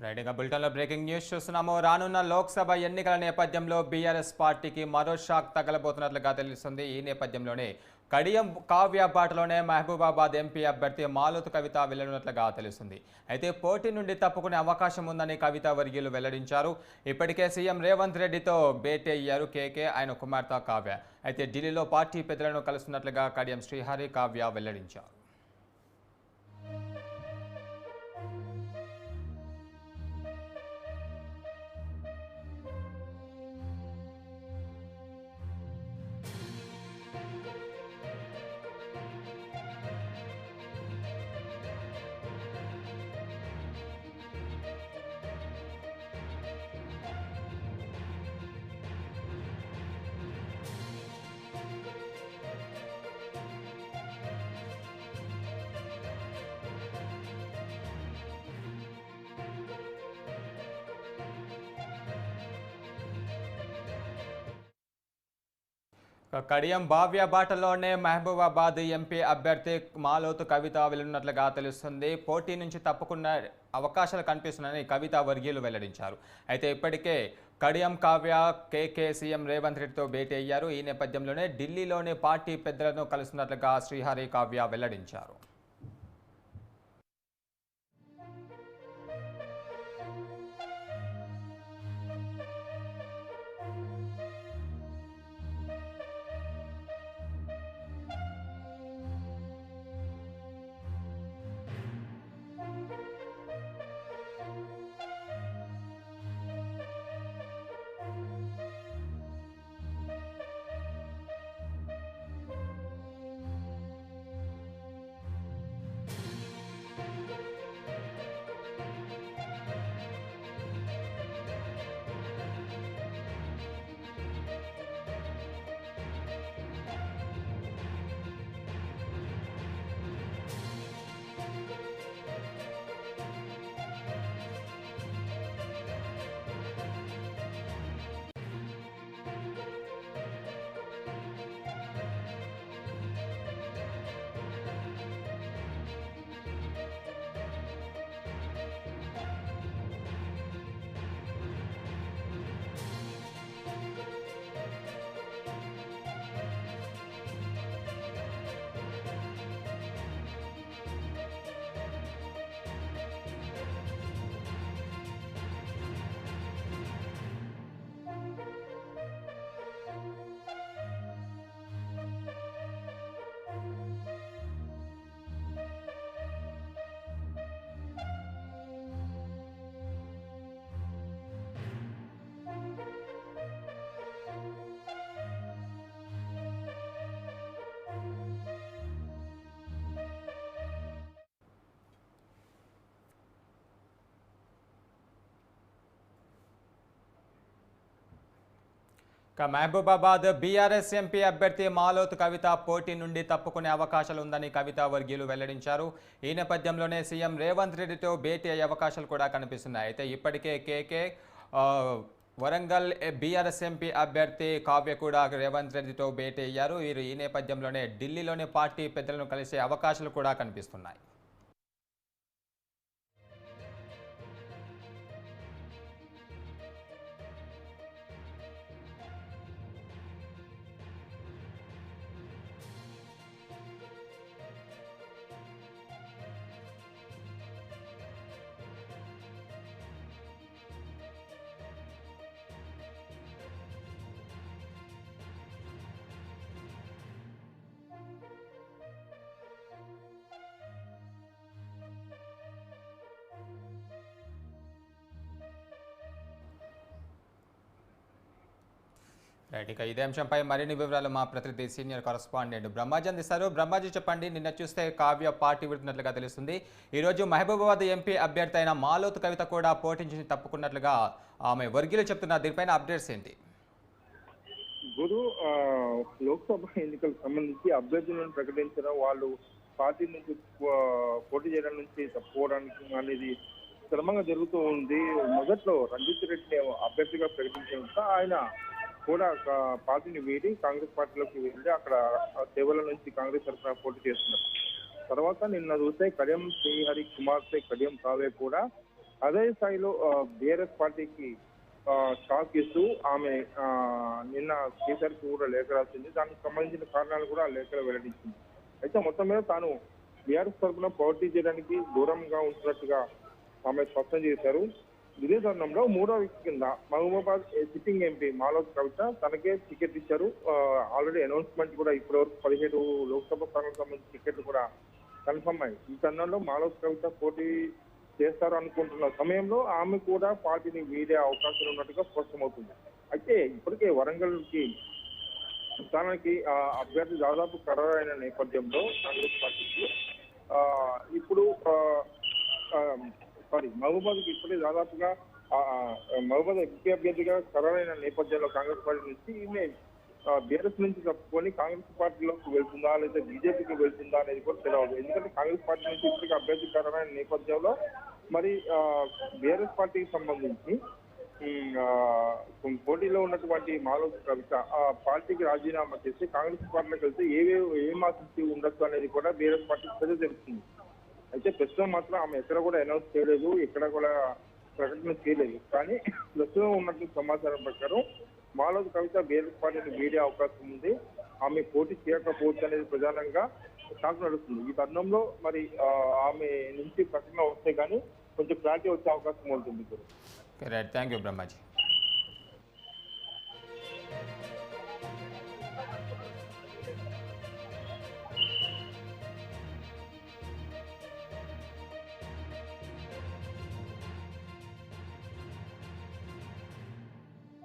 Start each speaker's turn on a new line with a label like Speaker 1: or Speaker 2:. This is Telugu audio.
Speaker 1: రైట్ ఇక బులెటిన్లో బ్రేకింగ్ న్యూస్ చూస్తున్నాము. రానున్న లోక్సభ ఎన్నికల నేపథ్యంలో బీఆర్ఎస్ పార్టీకి మరో షాక్ తగలబోతున్నట్లుగా తెలుస్తుంది. ఈ నేపథ్యంలోనే కడియం కావ్య బాటలోనే మహబూబాబాద్ ఎంపీ అభ్యర్థి మాలోతు కవిత వెళ్లనున్నట్లుగా తెలుస్తుంది. అయితే పోటీ నుండి తప్పుకునే అవకాశం ఉందని కవిత వర్గీయులు వెల్లడించారు. ఇప్పటికే సీఎం రేవంత్ రెడ్డితో భేటీ అయ్యారు కేకే, ఆయన కుమార్తె కావ్య. అయితే ఢిల్లీలో పార్టీ పెద్దలను కలుస్తున్నట్లుగా కడియం శ్రీహరి కావ్య వెల్లడించారు. కడియం భావ్య బాటలోనే మహబూబాబాద్ ఎంపీ అభ్యర్థి మాలోతు కవిత వెళ్లనున్నట్లుగా తెలుస్తుంది. పోటీ నుంచి తప్పుకున్న అవకాశాలు కనిపిస్తున్నాయని కవిత వర్గీయులు వెల్లడించారు. అయితే ఇప్పటికే కడియం కావ్య కేకే సీఎం రేవంత్ రెడ్డితో భేటీ అయ్యారు. ఈ నేపథ్యంలోనే ఢిల్లీలోని పార్టీ పెద్దలను కలుస్తున్నట్లుగా శ్రీహరి కావ్య వెల్లడించారు. మహబూబాబాద్ బీఆర్ఎస్ ఎంపీ అభ్యర్థి మాలోతు కవిత పోటీ నుండి తప్పుకునే అవకాశాలు ఉందని కవిత వర్గీయులు వెల్లడించారు. ఈ నేపథ్యంలోనే సీఎం రేవంత్ రెడ్డితో భేటీ అయ్యే అవకాశాలు కూడా కనిపిస్తున్నాయి. అయితే ఇప్పటికే కేకే వరంగల్ బీఆర్ఎస్ ఎంపీ అభ్యర్థి కావ్య కూడా రేవంత్ రెడ్డితో భేటీ అయ్యారు. వీరు ఈ నేపథ్యంలోనే ఢిల్లీలోని పార్టీ పెద్దలను కలిసే అవకాశాలు కూడా కనిపిస్తున్నాయి. రైట్ ఇక ఇదే అంశంపై మరిన్ని వివరాలు మా ప్రతినిధి సీనియర్ కరెస్పాండెంట్ బ్రహ్మాజీ అందిస్తారు. బ్రహ్మాజీ చెప్పండి, నిన్న చూస్తే కావ్య పార్టీ విడుతున్నట్లుగా తెలుస్తుంది. ఈరోజు మహబూబాబాద్ ఎంపీ అభ్యర్థి అయిన మాలోతు కవిత కూడా పోటీ తప్పుకున్నట్లుగా ఆమె వర్గీయులు చెప్తున్నారు. దీనిపైన అప్డేట్స్ ఏంటి?
Speaker 2: గురు లోక్సభ ఎన్నికలకు సంబంధించి అభ్యర్థులను ప్రకటించడం, వాళ్ళు పార్టీ నుంచి పోటీ చేయడం నుంచి తప్పుకోవడానికి అనేది క్రమంగా జరుగుతూ ఉంది. మొదట్లో రంజిత్ రెడ్డిని అభ్యర్థిగా ప్రకటించిన ఆయన కూడా పార్టీని వీడి కాంగ్రెస్ పార్టీలోకి వెళ్ళి అక్కడ సేవల నుంచి కాంగ్రెస్ తరఫున పోటీ చేస్తున్నారు. తర్వాత నిన్న చూస్తే కడియం శ్రీహరి కుమార్తె కడియం కావ్య కూడా అదే స్థాయిలో బీఆర్ఎస్ పార్టీకి షాక్ ఇస్తూ ఆమె నిన్న కేసీఆర్ కి కూడా లేఖ రాసింది. దానికి సంబంధించిన కారణాలు కూడా ఆ లేఖలో వెల్లడించింది. అయితే మొత్తం మీద తాను బీఆర్ఎస్ తరఫున పోటీ చేయడానికి దూరంగా ఉంటున్నట్టుగా ఆమె స్పష్టం చేశారు. ఇదే తరుణంలో మూడో వ్యక్తి కింద మహబూబాబాద్ సిట్టింగ్ ఎంపీ మాలోత్ కవిత తనకే టికెట్ ఇచ్చారు. ఆల్రెడీ అనౌన్స్మెంట్ కూడా ఇప్పటివరకు 17 లోక్సభ స్థానాలకు సంబంధించిన టికెట్లు కూడా కన్ఫర్మ్ అయ్యాయి. ఈ తరుణంలో మాలోత్ కవిత పోటీ చేస్తారు అనుకుంటున్న సమయంలో ఆమె కూడా పార్టీని వీడే అవకాశాలు ఉన్నట్టుగా స్పష్టమవుతుంది. అయితే ఇప్పటికే వరంగల్కి స్థానానికి అభ్యర్థి దాదాపు ఖరారైన నేపథ్యంలో కాంగ్రెస్ పార్టీకి ఇప్పుడు మహబూబాద్కి ఇప్పుడే దాదాపుగా మహబూబాద్ ఎంపీ అభ్యర్థిగా ఖరారైన నేపథ్యంలో కాంగ్రెస్ పార్టీ నుంచి ఈమె బీఆర్ఎస్ నుంచి తప్పుకొని కాంగ్రెస్ పార్టీలోకి వెళ్తుందా లేదా బీజేపీకి వెళ్తుందా అనేది కూడా తెలియదు. ఎందుకంటే కాంగ్రెస్ పార్టీ నుంచి ఇప్పటికీ అభ్యర్థి ఖరారైన నేపథ్యంలో మరి బీఆర్ఎస్ పార్టీకి సంబంధించి పోటీలో ఉన్నటువంటి మాలోత్ కవిత ఆ పార్టీకి రాజీనామా చేసి కాంగ్రెస్ పార్టీలోకి వెళ్తే ఏం ఆసక్తి ఉండొచ్చు అనేది కూడా బీఆర్ఎస్ పార్టీ ప్రజలు తెలుస్తుంది. అయితే ప్రస్తుతం మాత్రం ఆమె ఎక్కడ కూడా అనౌన్స్ చేయలేదు, ఎక్కడ కూడా ప్రకటన చేయలేదు. కానీ ప్రస్తుతం ఉన్నటువంటి సమాచారం ప్రకారం మాలోత్ కవిత బీఆర్ఎస్ పార్టీని వీడే అవకాశం ఉంది. ఆమె పోటీ చేయకపోవచ్చు అనేది ప్రధానంగా టాక్ నడుస్తుంది. ఈ తరుణంలో మరి ఆమె నుంచి ప్రకటన వస్తే కానీ కొంచెం క్లారిటీ వచ్చే అవకాశం ఉంటుంది.
Speaker 1: Right, thank you Brahmaji.